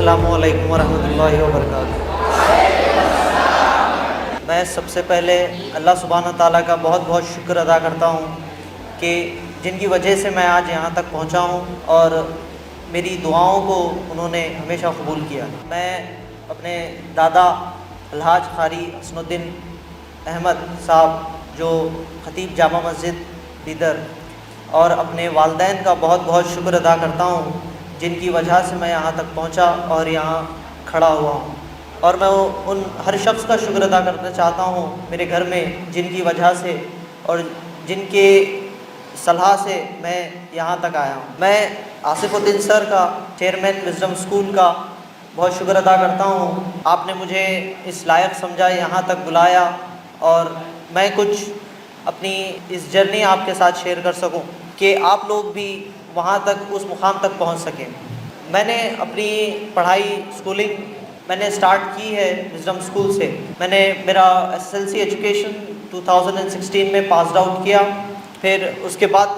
अस्सलामु अलैकुम वरहमतुल्लाहि वबरकातुहू। मैं सबसे पहले अल्लाह सुब्हानहू तआला का बहुत बहुत शुक्र अदा करता हूँ कि जिनकी वजह से मैं आज यहाँ तक पहुँचा हूँ और मेरी दुआओं को उन्होंने हमेशा कबूल किया। मैं अपने दादा अलहाज क़ारी हसनुद्दीन अहमद साहब जो ख़तीब जामा मस्जिद बीदर और अपने वालिदैन का बहुत बहुत शुक्र अदा करता हूँ जिनकी वजह से मैं यहाँ तक पहुँचा और यहाँ खड़ा हुआ हूँ। और मैं उन हर शख्स का शुक्र अदा करना चाहता हूँ मेरे घर में जिनकी वजह से और जिनके सलाह से मैं यहाँ तक आया हूँ। मैं आसिफुद्दीन सर का, चेयरमैन विज़डम स्कूल का बहुत शुक्र अदा करता हूँ। आपने मुझे इस लायक समझा, यहाँ तक बुलाया और मैं कुछ अपनी इस जर्नी आपके साथ शेयर कर सकूँ कि आप लोग भी वहाँ तक, उस मुकाम तक पहुँच सकें। मैंने अपनी पढ़ाई स्कूलिंग मैंने स्टार्ट की है विज़डम स्कूल से। मैंने मेरा एसएसएलसी एजुकेशन 2016 में पास आउट किया। फिर उसके बाद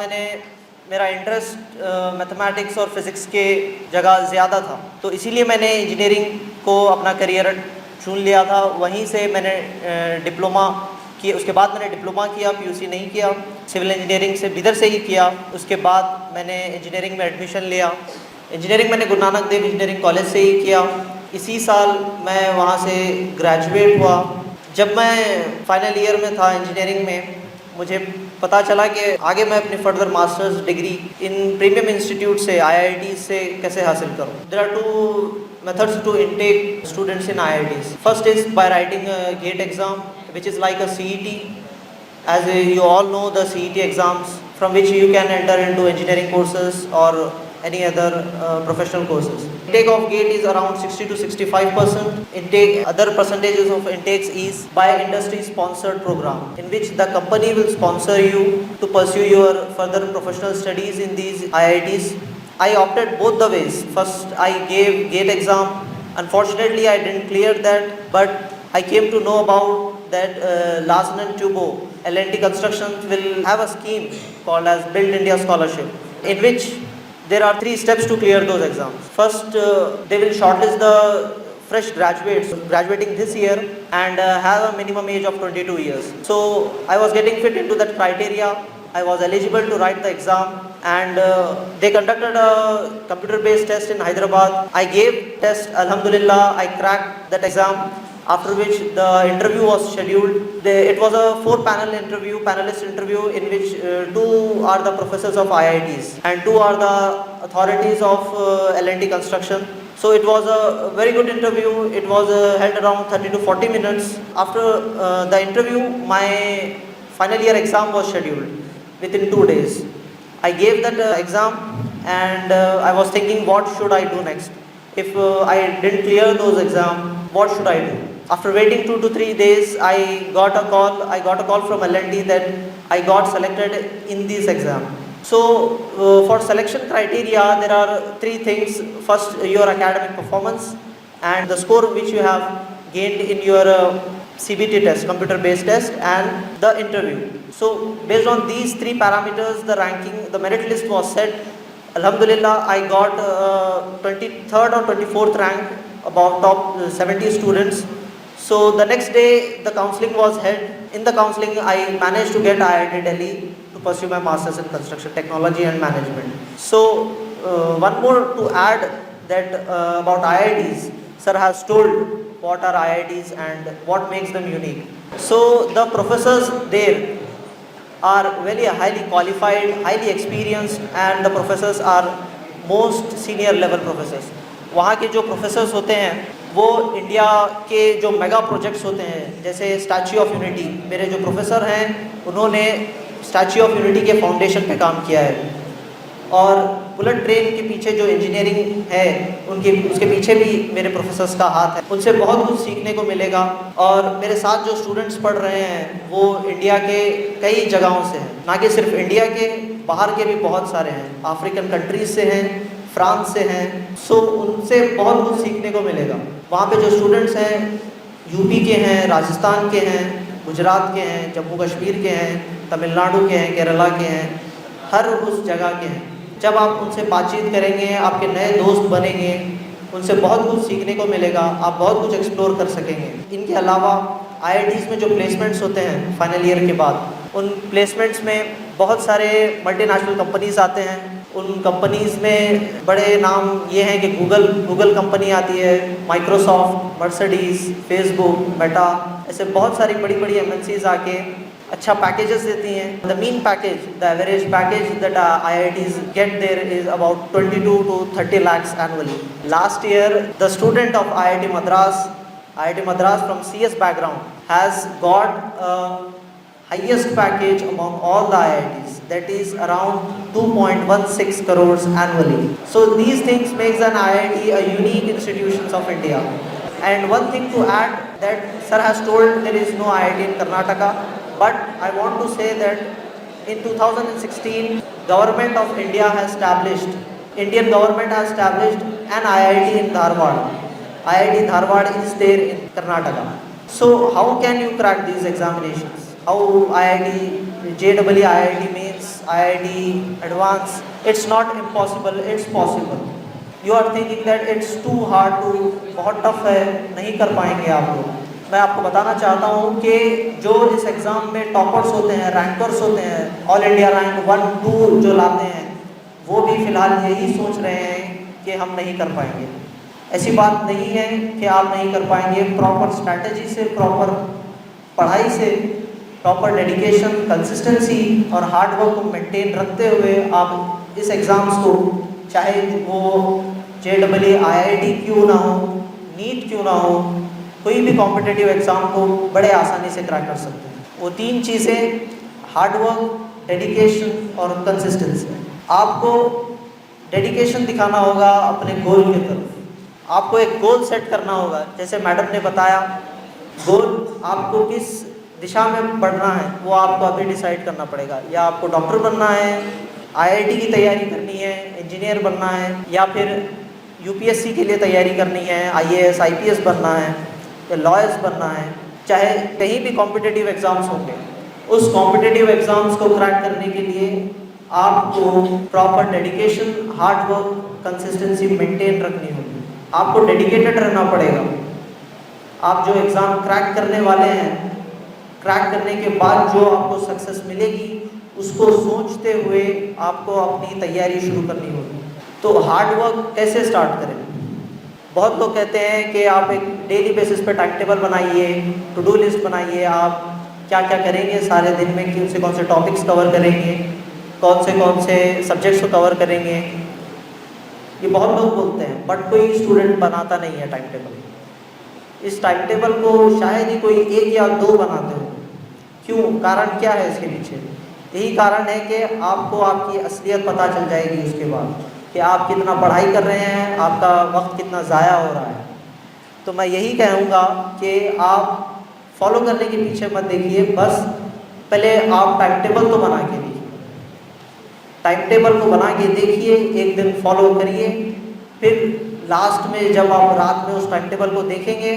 मेरा इंटरेस्ट मैथमेटिक्स और फिज़िक्स के जगह ज़्यादा था, तो इसीलिए मैंने इंजीनियरिंग को अपना करियर चुन लिया था। वहीं से मैंने डिप्लोमा किया। उसके बाद मैंने डिप्लोमा किया, पीयूसी नहीं किया, सिविल इंजीनियरिंग से बिदर से ही किया। उसके बाद मैंने इंजीनियरिंग में एडमिशन लिया। इंजीनियरिंग मैंने गुरु नानक देव इंजीनियरिंग कॉलेज से ही किया। इसी साल मैं वहाँ से ग्रेजुएट हुआ। जब मैं फाइनल ईयर में था इंजीनियरिंग में, मुझे पता चला कि आगे मैं अपनी further masters degree in premium institute से, IIT से कैसे हासिल करूँ। There are two methods to intake students in IITs. First is by writing a GATE exam, which is like a CET. As you all know, the CET exams from which you can enter into engineering courses or any other professional courses. Intake of GATE is around 60 to 65%. Intake, other percentages of intakes is by industry sponsored program, in which the company will sponsor you to pursue your further professional studies in these IITs. I opted both the ways. First, I gave GATE exam. Unfortunately, I didn't clear that, but I came to know about that Larsen & Toubro L&T Construction will have a scheme called as Build India Scholarship, in which there are 3 steps to clear those exams. First, they will shortlist the fresh graduates graduating this year and have a minimum age of 22 years. So I was getting fit into that criteria. I was eligible to write the exam, and they conducted a computer-based test in Hyderabad. I gave test, Alhamdulillah, I cracked that exam, after which the interview was scheduled. It was a 4-panelist interview, in which 2 are the professors of IITs and 2 are the authorities of L&T Construction. So it was a very good interview. It was held around 30 to 40 minutes. After the interview, my final year exam was scheduled within 2 days. I gave that exam, and I was thinking, what should I do next? If I didn't clear those exams, what should I do? After waiting 2 to 3 days, I got a call from L&T that I got selected in this exam. So for selection criteria, there are 3 things. First, your academic performance and the score which you have gained in your CBT test, computer-based test, and the interview. So based on these 3 parameters, the ranking, the merit list was set. Alhamdulillah, I got 23rd or 24th rank about top 70 students. So the next day, the counseling was held. In the counseling, I managed to get IIT Delhi to pursue my masters in construction technology and management. So one more to add that about IITs, sir has told what are IITs and what makes them unique. So the professors there are very highly qualified, highly experienced, and the professors are most senior level professors. वहाँ के जो professors होते हैं वो India के जो mega projects होते हैं, जैसे स्टैच्यू ऑफ यूनिटी, मेरे जो प्रोफेसर हैं उन्होंने स्टैच्यू ऑफ यूनिटी के फाउंडेशन पे काम किया है, और बुलेट ट्रेन के पीछे जो इंजीनियरिंग है उसके पीछे भी मेरे प्रोफेसर्स का हाथ है। उनसे बहुत कुछ सीखने को मिलेगा। और मेरे साथ जो स्टूडेंट्स पढ़ रहे हैं वो इंडिया के कई जगहों से हैं, ना कि सिर्फ इंडिया के, बाहर के भी बहुत सारे हैं, अफ्रीकन कंट्रीज से हैं, फ्रांस से हैं। सो उनसे बहुत कुछ सीखने को मिलेगा। वहाँ पे जो स्टूडेंट्स हैं यूपी के हैं, राजस्थान के हैं, गुजरात के हैं, जम्मू कश्मीर के हैं, तमिलनाडु के हैं, केरला के हैं, हर उस जगह के हैं। जब आप उनसे बातचीत करेंगे, आपके नए दोस्त बनेंगे, उनसे बहुत कुछ सीखने को मिलेगा, आप बहुत कुछ एक्सप्लोर कर सकेंगे। इनके अलावा IITs में जो प्लेसमेंट्स होते हैं फाइनल ईयर के बाद, उन प्लेसमेंट्स में बहुत सारे मल्टीनेशनल कंपनीज आते हैं। उन कंपनीज़ में बड़े नाम ये हैं कि गूगल कंपनी आती है, माइक्रोसॉफ्ट, मर्सिडीज़, फेसबुक, मेटा, ऐसे बहुत सारी बड़ी बड़ी MNCs आके अच्छा पैकेजेस देती हैं। The mean package, the average package that IITs get there is about 22 to 30 lakhs annually. Last year, the student of IIT Madras from CS background has got highest package among all the IITs, that is around 2.16 crores annually. So these things makes an IIT a unique institutions of India. And one thing to add, that sir has told there is no IIT in Karnataka, but I want to say that in 2016 government of India has established, Indian government has established an IIT in Dharwad. IIT Dharwad is there in Karnataka. So how can you crack these examinations? How IIT, JEE IIT means IIT Advanced? It's not impossible, it's possible. You are thinking that it's too hard to, बहुत tough है, नहीं कर पाएंगे आप लोग। मैं आपको बताना चाहता हूँ कि जो इस एग्ज़ाम में टॉपर्स होते हैं, रैंकर्स होते हैं, ऑल इंडिया रैंक 1, 2 जो लाते हैं, वो भी फ़िलहाल यही सोच रहे हैं कि हम नहीं कर पाएंगे। ऐसी बात नहीं है कि आप नहीं कर पाएंगे। प्रॉपर स्ट्रैटेजी से, प्रॉपर पढ़ाई से, प्रॉपर डेडिकेशन, कंसिस्टेंसी और हार्ड वर्क को मेंटेन रखते हुए आप इस एग्ज़ाम्स को, चाहे वो JEE IIT क्यों ना हो, नीट क्यों ना हो, कोई भी कॉम्पिटिटिव एग्ज़ाम को बड़े आसानी से क्रैक कर सकते हैं। वो 3 चीज़ें, हार्ड वर्क, डेडिकेशन और कंसिस्टेंसी। आपको डेडिकेशन दिखाना होगा अपने गोल की तरफ। आपको एक गोल सेट करना होगा। जैसे मैडम ने बताया, गोल आपको किस दिशा में बढ़ना है वो आपको अभी डिसाइड करना पड़ेगा। या आपको डॉक्टर बनना है, IIT की तैयारी करनी है, इंजीनियर बनना है, या फिर UPSC के लिए तैयारी करनी है, IAS IPS बनना है, या लॉयर्स बनना है। चाहे कहीं भी कॉम्पिटिटिव एग्ज़ाम्स होंगे, उस कॉम्पिटिटिव एग्ज़ाम्स को क्रैक करने के लिए आपको proper dedication, hard work, consistency maintain रखनी होगी। आपको डेडिकेटेड रहना पड़ेगा। आप जो एग्ज़ाम क्रैक करने वाले हैं, क्रैक करने के बाद जो आपको सक्सेस मिलेगी, उसको सोचते हुए आपको अपनी तैयारी शुरू करनी होगी। तो हार्ड वर्क कैसे स्टार्ट करें? बहुत लोग कहते हैं कि आप एक डेली बेसिस पे टाइम टेबल बनाइए, टू डू लिस्ट बनाइए, आप क्या क्या करेंगे सारे दिन में, कौन से टॉपिक्स कवर करेंगे, कौन से सब्जेक्ट्स को कवर करेंगे। ये बहुत लोग बोलते हैं, बट कोई स्टूडेंट बनाता नहीं है टाइम टेबल। इस टाइम टेबल को शायद ही कोई 1 या 2 बनाते हो। क्यों? कारण क्या है इसके पीछे? यही कारण है कि आपको आपकी असलियत पता चल जाएगी उसके बाद, कि आप कितना पढ़ाई कर रहे हैं, आपका वक्त कितना ज़ाया हो रहा है। तो मैं यही कहूँगा कि आप फॉलो करने के पीछे मत देखिए, बस पहले आप टाइम टेबल तो बना के देखिए। टाइम टेबल को बना के देखिए, एक दिन फॉलो करिए, फिर लास्ट में जब आप रात में उस टाइम टेबल को देखेंगे,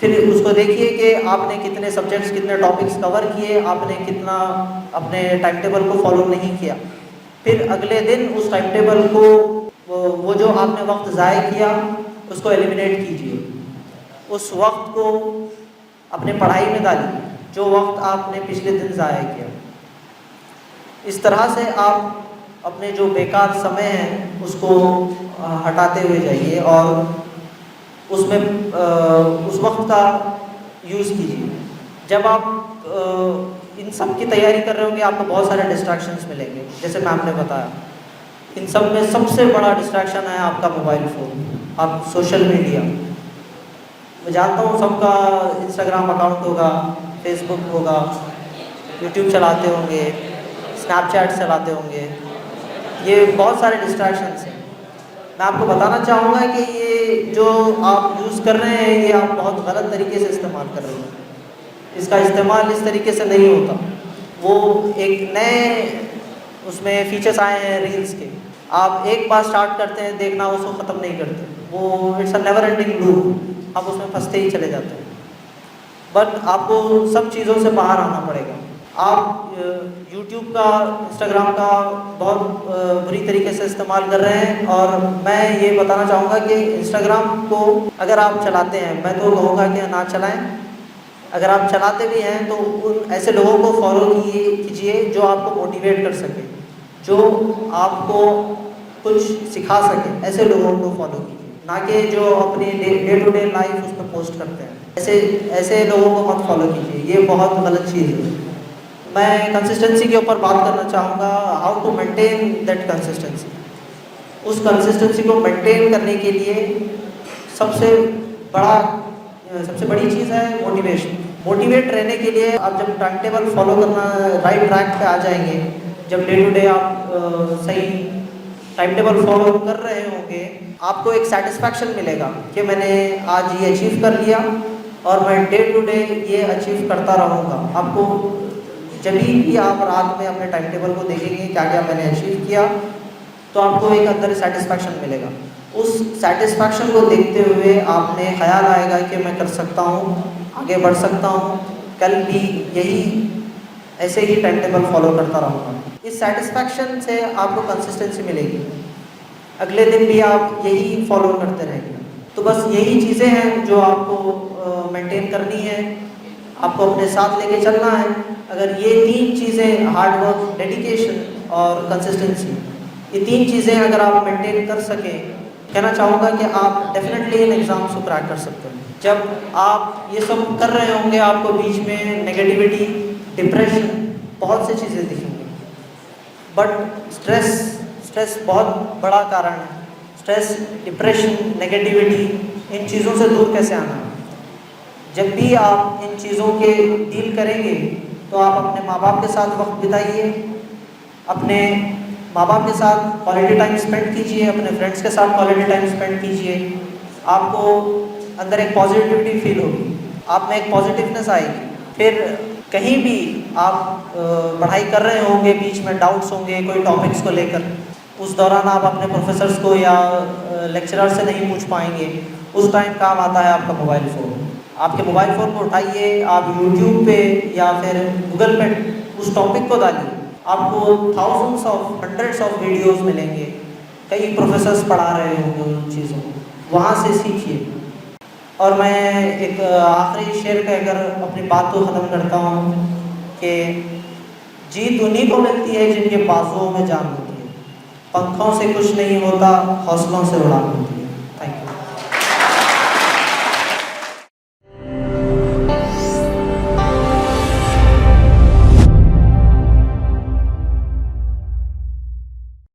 फिर उसको देखिए कि आपने कितने सब्जेक्ट्स, कितने टॉपिक्स कवर किए, आपने कितना अपने टाइम टेबल को फॉलो नहीं किया। फिर अगले दिन उस टाइम टेबल को, वो जो आपने वक्त ज़ाया किया, उसको एलिमिनेट कीजिए। उस वक्त को अपने पढ़ाई में डालिए, जो वक्त आपने पिछले दिन ज़ाया किया। इस तरह से आप अपने जो बेकार समय है उसको हटाते हुए जाइए और उसमें उस वक्त का यूज़ कीजिए। जब आप इन सब की तैयारी कर रहे होंगे, आपको बहुत सारे डिस्ट्रैक्शंस मिलेंगे। जैसे मैम ने बताया, इन सब में सबसे बड़ा डिस्ट्रैक्शन है आपका मोबाइल फ़ोन, आप सोशल मीडिया। मैं जानता हूँ सबका इंस्टाग्राम अकाउंट होगा, फेसबुक होगा, यूट्यूब चलाते होंगे, स्नैपचैट चलाते होंगे, ये बहुत सारे डिस्ट्रैक्शंस हैं। मैं आपको बताना चाहूँगा कि ये जो आप यूज़ कर रहे हैं, ये आप बहुत गलत तरीके से इस्तेमाल कर रहे हैं। इसका इस्तेमाल इस तरीके से नहीं होता। वो एक नए उसमें फीचर्स आए हैं रील्स के, आप एक बार स्टार्ट करते हैं देखना, उसको ख़त्म नहीं करते। वो it's a never ending loop, आप उसमें फंसते ही चले जाते हैं। बट आपको सब चीज़ों से बाहर आना पड़ेगा। आप यूट्यूब का, इंस्टाग्राम का बहुत बुरी तरीके से इस्तेमाल कर रहे हैं। और मैं ये बताना चाहूँगा कि इंस्टाग्राम को अगर आप चलाते हैं, मैं तो कहूँगा कि ना चलाएं। अगर आप चलाते भी हैं तो उन ऐसे लोगों को फॉलो कीजिए जो आपको मोटिवेट कर सके, जो आपको कुछ सिखा सके। ऐसे लोगों को फॉलो कीजिए, ना कि जो अपनी डे टू डे लाइफ उसमें पोस्ट करते हैं। ऐसे लोगों को मत फॉलो कीजिए, ये बहुत गलत चीज़ है। मैं कंसिस्टेंसी के ऊपर बात करना चाहूँगा, how to maintain that consistency. उस कंसिस्टेंसी को मेंटेन करने के लिए सबसे सबसे बड़ी चीज़ है मोटिवेशन। मोटिवेट रहने के लिए आप जब टाइम टेबल फॉलो करना, राइट ट्रैक पे आ जाएंगे, जब डे टू डे आप सही टाइम टेबल फॉलो कर रहे होंगे, आपको एक सेटिस्फैक्शन मिलेगा कि मैंने आज ये अचीव कर लिया और मैं डे टू डे ये अचीव करता रहूँगा। आपको जब भी आप रात में अपने टाइम टेबल को देखेंगे क्या क्या मैंने अचीव किया, तो आपको एक अंदर सेटिस्फैक्शन मिलेगा। उस सेटिस्फैक्शन को देखते हुए आपने ख्याल आएगा कि मैं कर सकता हूँ, आगे बढ़ सकता हूँ, कल भी यही ऐसे ही टाइम टेबल फॉलो करता रहूँगा। इस सेटिस्फैक्शन से आपको कंसिस्टेंसी मिलेगी, अगले दिन भी आप यही फॉलो करते रहेंगे। तो बस यही चीज़ें हैं जो आपको मेंटेन करनी है, आपको अपने साथ लेके चलना है। अगर ये 3 चीज़ें, हार्ड वर्क, डेडिकेशन और कंसिस्टेंसी, ये 3 चीज़ें अगर आप मेंटेन कर सकें, कहना चाहूँगा कि आप डेफिनेटली इन एग्ज़ाम्स को क्रैक कर सकते हैं। जब आप ये सब कर रहे होंगे, आपको बीच में नेगेटिविटी, डिप्रेशन, बहुत सी चीज़ें दिखेंगी, बट स्ट्रेस बहुत बड़ा कारण है। स्ट्रेस, डिप्रेशन, नेगेटिविटी, इन चीज़ों से दूर कैसे आना है? जब भी आप इन चीज़ों के डील करेंगे तो आप अपने माँ बाप के साथ वक्त बिताइए, अपने माँ बाप के साथ क्वालिटी टाइम स्पेंड कीजिए, अपने फ्रेंड्स के साथ क्वालिटी टाइम स्पेंड कीजिए। आपको अंदर एक पॉजिटिविटी फील होगी, आप में एक पॉजिटिवनेस आएगी। फिर कहीं भी आप पढ़ाई कर रहे होंगे, बीच में डाउट्स होंगे कोई टॉपिक्स को लेकर, उस दौरान आप अपने प्रोफेसर्स को या लेक्चरर से नहीं पूछ पाएंगे, उस टाइम काम आता है आपका मोबाइल फ़ोन। आपके मोबाइल फ़ोन को उठाइए, आप यूट्यूब पे या फिर गूगल पे उस टॉपिक को डालिए, आपको thousands of, hundreds of videos मिलेंगे, कई प्रोफेसर्स पढ़ा रहे होंगे उन चीज़ों को, वहाँ से सीखिए। और मैं एक आखिरी शेर कहकर अपनी बात को ख़त्म करता हूँ कि जीत उन्हीं को मिलती है जिनके बाजुओं में जान होती है, पंखों से कुछ नहीं होता, हौसलों से उड़ान होती है।